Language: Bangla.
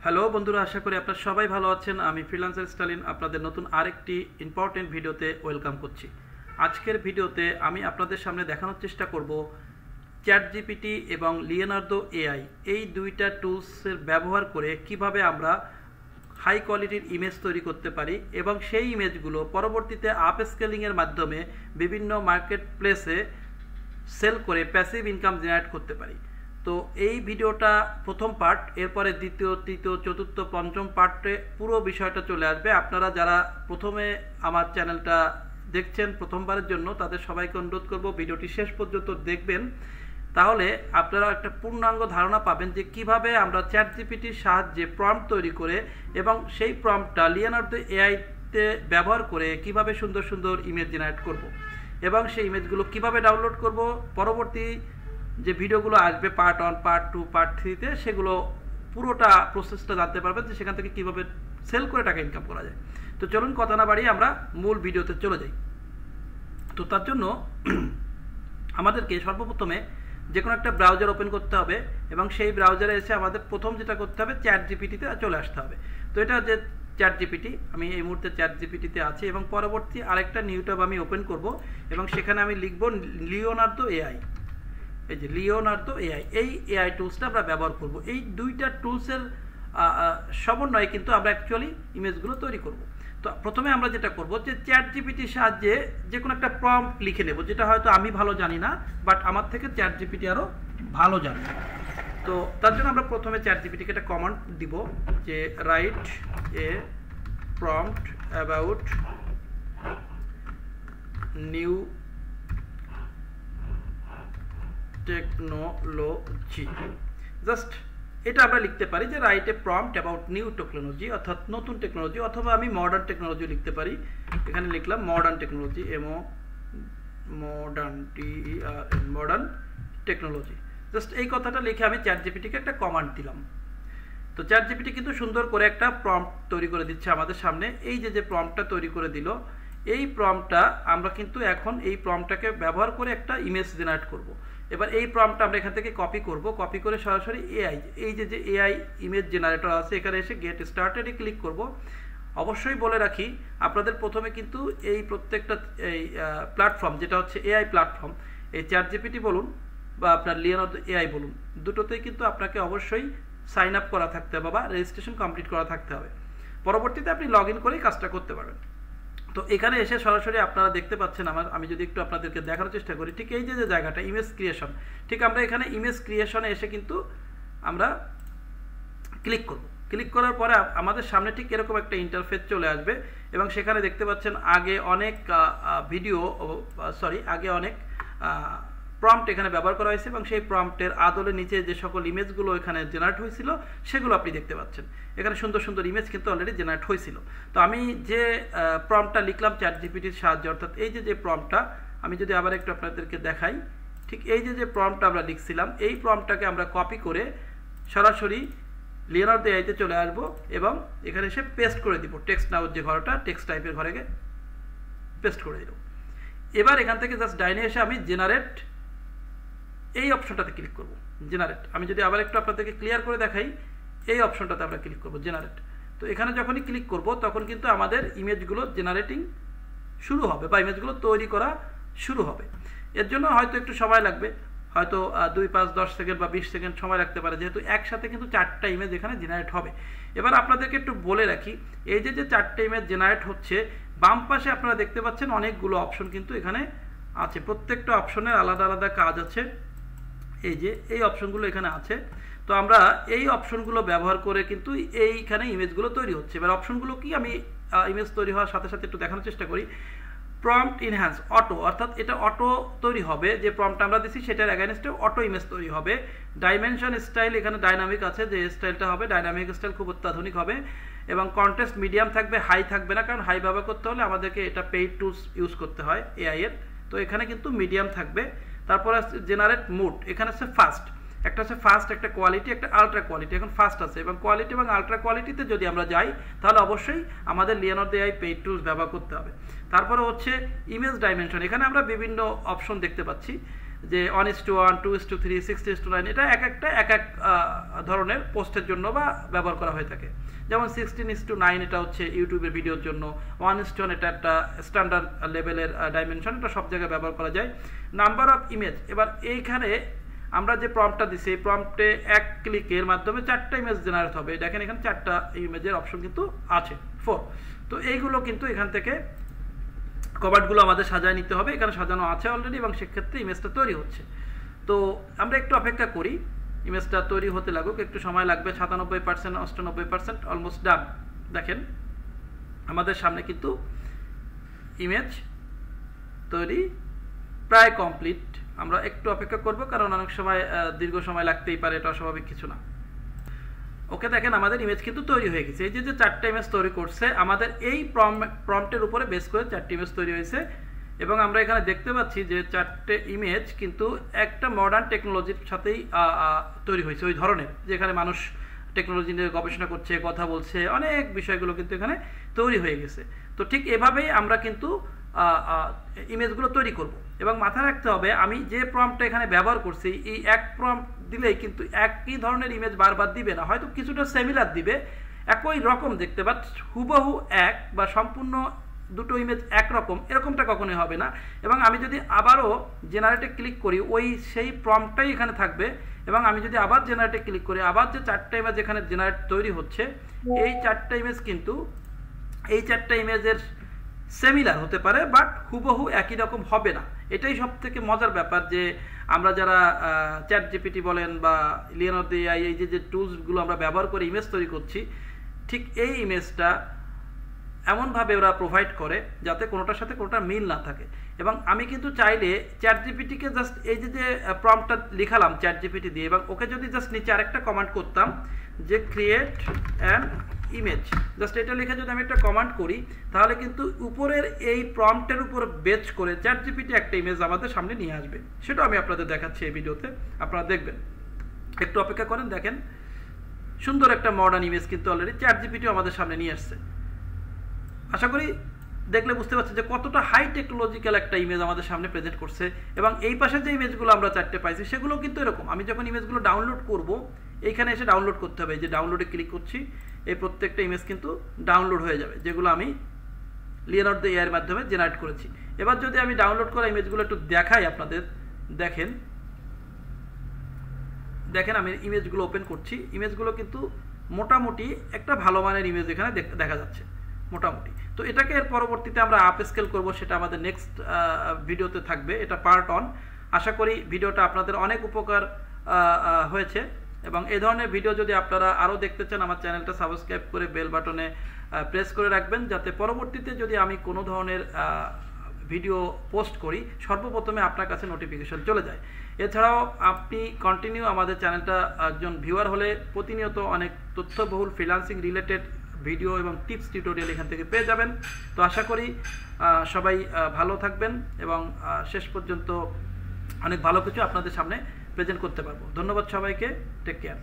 হ্যালো বন্ধুরা, আশা করি আপনারা সবাই ভালো আছেন। আমি ফ্রিল্যান্সার স্টালিন আপনাদের নতুন আরেকটি ইম্পর্টেন্ট ভিডিওতে ওয়েলকাম করছি। আজকের ভিডিওতে আমি আপনাদের সামনে দেখানোর চেষ্টা করব চ্যাটজিপিটি এবং লিওনার্দো এআই এই দুইটা টুলসের ব্যবহার করে কিভাবে আমরা হাই কোয়ালিটির ইমেজ তৈরি করতে পারি এবং সেই ইমেজগুলো পরবর্তীতে আপ স্কেলিংয়ের মাধ্যমে বিভিন্ন মার্কেট প্লেসে সেল করে প্যাসিভ ইনকাম জেনারেট করতে পারি। তো এই ভিডিওটা প্রথম পার্ট, এরপরে দ্বিতীয়, তৃতীয়, চতুর্থ, পঞ্চম পার্টে পুরো বিষয়টা চলে আসবে। আপনারা যারা প্রথমে আমার চ্যানেলটা দেখছেন প্রথমবারের জন্য, তাদের সবাইকে অনুরোধ করব ভিডিওটি শেষ পর্যন্ত দেখবেন, তাহলে আপনারা একটা পূর্ণাঙ্গ ধারণা পাবেন যে কিভাবে আমরা চ্যাটজিপিটির সাহায্যে প্রম্পট তৈরি করে এবং সেই প্রম্পটটা লিওনার্দো এআইতে ব্যবহার করে কিভাবে সুন্দর সুন্দর ইমেজ জেনারেট করব এবং সেই ইমেজগুলো কিভাবে ডাউনলোড করব, পরবর্তী যে ভিডিওগুলো আসবে পার্ট 1, পার্ট 2, পার্ট 3তে সেগুলো পুরোটা প্রসেসটা জানতে পারবেন যে সেখান থেকে কীভাবে সেল করে টাকা ইনকাম করা যায়। তো চলুন কথা না বাড়িয়ে আমরা মূল ভিডিওতে চলে যাই। তো তার জন্য আমাদেরকে সর্বপ্রথমে যে কোনো একটা ব্রাউজার ওপেন করতে হবে এবং সেই ব্রাউজারে এসে আমাদের প্রথম যেটা করতে হবে চ্যাটজিপিটিতে চলে আসতে হবে। তো এটা যে চ্যাটজিপিটি, আমি এই মুহূর্তে চ্যাটজিপিটিতে আছি এবং পরবর্তী আরেকটা নিউ ট্যাব আমি ওপেন করব এবং সেখানে আমি লিখব লিওনার্দো এআই। এই যে লিওনার্দো এআই, এই এআই টুলসটা আমরা ব্যবহার করব। এই দুইটা টুলসের সমন্বয়ে কিন্তু আমরা অ্যাকচুয়ালি ইমেজগুলো তৈরি করব। তো প্রথমে আমরা যেটা করব যে চ্যাটজিপিটির সাহায্যে যে কোনো একটা প্রম্পট লিখে নেব, যেটা হয়তো আমি ভালো জানি না, বাট আমার থেকে চ্যাটজিপিটি আরও ভালো জানে। তো তার জন্য আমরা প্রথমে চ্যাটজিপিটিকে একটা কমান্ড দিব যে write a prompt about new technology. Just এটা আমরা লিখতে পারি যে write a prompt about new technology, অর্থাৎ নতুন টেকনোলজি, অথবা আমি মডার্ন টেকনোলজি লিখতে পারি। এখানে লিখলাম modern technology, modern technology. Just এই কথাটা লিখে আমি চ্যাটজিপিটিকে একটা কমান্ড দিলাম। তো চ্যাটজিপিটি কিন্তু সুন্দর করে একটা প্রম্পট তৈরি করে দিচ্ছে আমাদের সামনে। এই যে প্রম্পটটা তৈরি করে দিল, এই প্রম্পটটা আমরা কিন্তু এখন এই প্রম্পটটাকে ব্যবহার করে একটা ইমেজ জেনারেট করব। এবার এই প্রম্পটটা আমরা এখান থেকে কপি করব, কপি করে সরাসরি এআই, এই যে এআই ইমেজ জেনারেটর আছে এখানে এসে গেট স্টার্টেডে ক্লিক করব। অবশ্যই বলে রাখি আপনাদের প্রথমে কিন্তু এই প্রত্যেকটা এই প্ল্যাটফর্ম যেটা হচ্ছে এআই প্ল্যাটফর্ম, এই চ্যাটজিপিটি বলুন বা আপনার লিওনার্দো এআই বলুন, দুটোতেই কিন্তু আপনাকে অবশ্যই সাইন আপ করা থাকতে হবে বা রেজিস্ট্রেশন কমপ্লিট করা থাকতে হবে। পরবর্তীতে আপনি লগ ইন করেই কাজটা করতে পারবেন। তো এখানে এসে সরাসরি আপনারা দেখতে পাচ্ছেন আমি যদি একটু আপনাদেরকে দেখানোর চেষ্টা করি, ঠিক এই যে জায়গাটা ইমেজ ক্রিয়েশন, ঠিক আমরা এখানে ইমেজ ক্রিয়েশনে এসে কিন্তু আমরা ক্লিক করব। ক্লিক করার পরে আমাদের সামনে ঠিক এরকম একটা ইন্টারফেস চলে আসবে এবং সেখানে দেখতে পাচ্ছেন আগে অনেক অনেক প্রম্পট এখানে ব্যবহার করা হয়েছে এবং সেই প্রম্পটের আদলে নিচে যে সকল ইমেজগুলো এখানে জেনারেট হয়েছিল সেগুলো আপনি দেখতে পাচ্ছেন। এখানে সুন্দর সুন্দর ইমেজ কিন্তু অলরেডি জেনারেট হয়েছিল। তো আমি যে প্রম্পটটা লিখলাম চ্যাটজিপিটির সাহায্যে, অর্থাৎ এই যে প্রম্পটটা আমি যদি আবার একটু আপনাদেরকে দেখাই, ঠিক এই যে প্রম্পটটা আমরা লিখছিলাম, এই প্রম্পটটাকে আমরা কপি করে সরাসরি লিওনার্দো এআইতে চলে আসবো এবং এখানে এসে পেস্ট করে দিব। টেক্সট নাও যে ঘরটা, টেক্সট টাইপের ঘরে গিয়ে পেস্ট করে দিল। এবার এখান থেকে জাস্ট ডাইনে এসে আমি জেনারেট এই অপশনটাতে ক্লিক করব, জেনারেট। আমি যদি আবার একটু আপনাদেরকে ক্লিয়ার করে দেখাই, এই অপশনটাতে আমরা ক্লিক করব, জেনারেট। তো এখানে যখনই ক্লিক করব তখন কিন্তু আমাদের ইমেজগুলো জেনারেটিং শুরু হবে বা ইমেজগুলো তৈরি করা শুরু হবে। এর জন্য হয়তো একটু সময় লাগবে, হয়তো 2, 5, 10 সেকেন্ড বা 20 সেকেন্ড সময় লাগতে পারে, যেহেতু একসাথে কিন্তু 4টা ইমেজ এখানে জেনারেট হবে। এবার আপনাদেরকে একটু বলে রাখি, এই যে 4টা ইমেজ জেনারেট হচ্ছে, বাম পাশে আপনারা দেখতে পাচ্ছেন অনেকগুলো অপশন কিন্তু এখানে আছে। প্রত্যেকটা অপশনের আলাদা আলাদা কাজ আছে। এই অপশনগুলো এখানে আছে। তো আমরা এই অপশনগুলো ব্যবহার করে কিন্তু এইখানে ইমেজগুলো তৈরি হচ্ছে। এবার অপশনগুলো কি, আমি ইমেজ তৈরি হওয়ার সাথে সাথে একটু দেখানোর চেষ্টা করি। প্রম্পট ইনহ্যান্স অটো, অর্থাৎ এটা অটো তৈরি হবে, যে প্রম্পটটা আমরা দিচ্ছি সেটার অ্যাগেনস্টে অটো ইমেজ তৈরি হবে। ডাইমেনশন স্টাইল, এখানে ডাইনামিক আছে, যে স্টাইলটা হবে ডাইনামিক স্টাইল, খুব অত্যাধুনিক হবে এবং কন্টেস্ট মিডিয়াম থাকবে, হাই থাকবে না, কারণ হাই ব্যবহার করতে হলে আমাদেরকে এটা পেইড টুলস ইউজ করতে হয় এআই এর। তো এখানে কিন্তু মিডিয়াম থাকবে। তারপরে জেনারেট মুড, এখানে আছে ফাস্ট, একটা আছে ফাস্ট, একটা কোয়ালিটি, একটা আলট্রা কোয়ালিটি। এখন ফাস্ট আছে এবং কোয়ালিটি এবং আলট্রা কোয়ালিটিতে যদি আমরা যাই তাহলে অবশ্যই আমাদের লিওনার্দো এআই পেইড টুলস ব্যবহার করতে হবে। তারপরে হচ্ছে ইমেজ ডাইমেনশন, এখানে আমরা বিভিন্ন অপশন দেখতে পাচ্ছি। যে 1:1, 2:3, 6:9, এটা এক এক ধরনের পোস্টের জন্য বা ব্যবহার করা হয়ে থাকে। যেমন 16:9 এটা হচ্ছে ইউটিউবের ভিডিওর জন্য, 1:1 এটা একটা স্ট্যান্ডার্ড লেভেলের ডাইমেনশন, এটা সব জায়গায় ব্যবহার করা যায়। নাম্বার অফ ইমেজ, এবার এইখানে আমরা যে প্রম্পটটা দিচ্ছি এই প্রম্পটে এক ক্লিকের মাধ্যমে 4টা ইমেজ জেনারেট হবে। দেখেন এখানে 4টা ইমেজের অপশন কিন্তু আছে, 4। তো এইগুলো কিন্তু এখান থেকে কভারগুলো আমাদের সাজায় নিতে হবে, এখানে সাজানো আছে অলরেডি এবং সেক্ষেত্রে ইমেজটা তৈরি হচ্ছে। তো আমরা একটু অপেক্ষা করি, ইমেজটা তৈরি হতে লাগুক, একটু সময় লাগবে। 97%, 98% অলমোস্ট ডান। দেখেন আমাদের সামনে কিন্তু ইমেজ তৈরি প্রায় কমপ্লিট। আমরা একটু অপেক্ষা করব, কারণ অনেক সময় দীর্ঘ সময় লাগতেই পারে, এটা অস্বাভাবিক কিছু না। ওকে, দেখেন আমাদের ইমেজ কিন্তু তৈরি হয়ে গেছে। এই যে 4টা ইমেজ তৈরি করছে আমাদের এই প্রম্পটের উপরে বেস করে 4টি ইমেজ তৈরি হয়েছে। এবং আমরা এখানে দেখতে পাচ্ছি যে 4টে ইমেজ কিন্তু একটা মডার্ন টেকনোলজির সাথেই তৈরি হয়েছে, ওই ধরনের যেখানে মানুষ টেকনোলজি নিয়ে গবেষণা করছে, কথা বলছে, অনেক বিষয়গুলো কিন্তু এখানে তৈরি হয়ে গেছে। তো ঠিক এভাবেই আমরা কিন্তু ইমেজগুলো তৈরি করব। এবং মাথায় রাখতে হবে আমি যে প্রম্পটটা এখানে ব্যবহার করছি, এই এক প্রম্পট দিলেই কিন্তু একই ধরনের ইমেজ বারবার দিবে না, হয়তো কিছুটা সিমিলার দিবে, একই রকম দেখতে, বাট হুবহু এক বা সম্পূর্ণ দুটো ইমেজ একরকম এরকমটা কখনোই হবে না। এবং আমি যদি আবারও জেনারেটে ক্লিক করি, ওই সেই প্রম্পটটাই এখানে থাকবে। এবং আমি যদি আবার জেনারেটে ক্লিক করি, আবার যে 4টা ইমেজ এখানে জেনারেট তৈরি হচ্ছে, এই 4টা ইমেজ কিন্তু এই 4টা ইমেজের সিমিলার হতে পারে, বাট হুবহু একই রকম হবে না। এটাই সব থেকে মজার ব্যাপার, যে আমরা যারা চ্যাট জিপিটি বলেন বা লিওনার্দো এআই, এই যে টুলসগুলো আমরা ব্যবহার করে ইমেজ তৈরি করছি, ঠিক এই ইমেজটা এমনভাবে ওরা প্রোভাইড করে যাতে কোনোটার সাথে কোনোটা মিল না থাকে। এবং আমি কিন্তু চাইলে চ্যাট জিপিটিকে জাস্ট এই যে প্রম্পটটা লিখালাম চ্যাট জিপিটি দিয়ে, এবং ওকে যদি জাস্ট নিচে আরেকটা কমান্ড করতাম যে ক্রিয়েট অ্যান ইমেজ, জাস্ট এটা লিখে যদি আমি একটা কমান্ড করি, তাহলে কিন্তু উপরের এই প্রম্পটের উপর বেস করে চ্যাট জিপিটি একটা ইমেজ আমাদের সামনে নিয়ে আসবে। সেটাও আমি আপনাদের দেখাচ্ছি এই ভিডিওতে, আপনারা দেখবেন। একটু অপেক্ষা করেন, দেখেন সুন্দর একটা মডার্ন ইমেজ কিন্তু অলরেডি চ্যাট জিপিটিও আমাদের সামনে নিয়ে আসছে। আশা করি দেখলে বুঝতে পারছি যে কতটা হাই টেকনোলজিক্যাল একটা ইমেজ আমাদের সামনে প্রেজেন্ট করছে। এবং এই পাশে যে ইমেজগুলো আমরা 4টে পাইছি সেগুলো কিন্তু এরকম। আমি যখন ইমেজগুলো ডাউনলোড করব, এইখানে এসে ডাউনলোড করতে হবে, এই যে ডাউনলোডে ক্লিক করছি, এই প্রত্যেকটা ইমেজ কিন্তু ডাউনলোড হয়ে যাবে, যেগুলো আমি লিওনার্দো এআই এর মাধ্যমে জেনারেট করেছি। এবার যদি আমি ডাউনলোড করা ইমেজগুলো একটু দেখাই আপনাদের, দেখেন আমি ইমেজগুলো ওপেন করছি, ইমেজগুলো কিন্তু মোটামুটি একটা ভালো মানের ইমেজ এখানে দেখা যাচ্ছে মোটামুটি। তো এটাকে এর পরবর্তীতে আমরা আপ স্কেল করব, সেটা আমাদের নেক্সট ভিডিওতে থাকবে, এটা পার্ট 1। আশা করি ভিডিওটা আপনাদের অনেক উপকার হয়েছে। এবং এই ধরনের ভিডিও যদি আপনারা আরও দেখতে চান, আমার চ্যানেলটা সাবস্ক্রাইব করে বেল বাটনে প্রেস করে রাখবেন, যাতে পরবর্তীতে যদি আমি কোনো ধরনের ভিডিও পোস্ট করি সর্বপ্রথমে আপনার কাছে নোটিফিকেশন চলে যায়। এছাড়াও আপনি কন্টিনিউ আমাদের চ্যানেলটা একজন ভিউয়ার হলে প্রতিনিয়ত অনেক তথ্যবহুল ফ্রিল্যান্সিং রিলেটেড ভিডিও এবং টিপস টিউটোরিয়াল এখান থেকে পেয়ে যাবেন। তো আশা করি সবাই ভালো থাকবেন এবং শেষ পর্যন্ত অনেক ভালো কিছু আপনাদের সামনে প্রেজেন্ট করতে পারবো। ধন্যবাদ সবাইকে, টেক কেয়ার।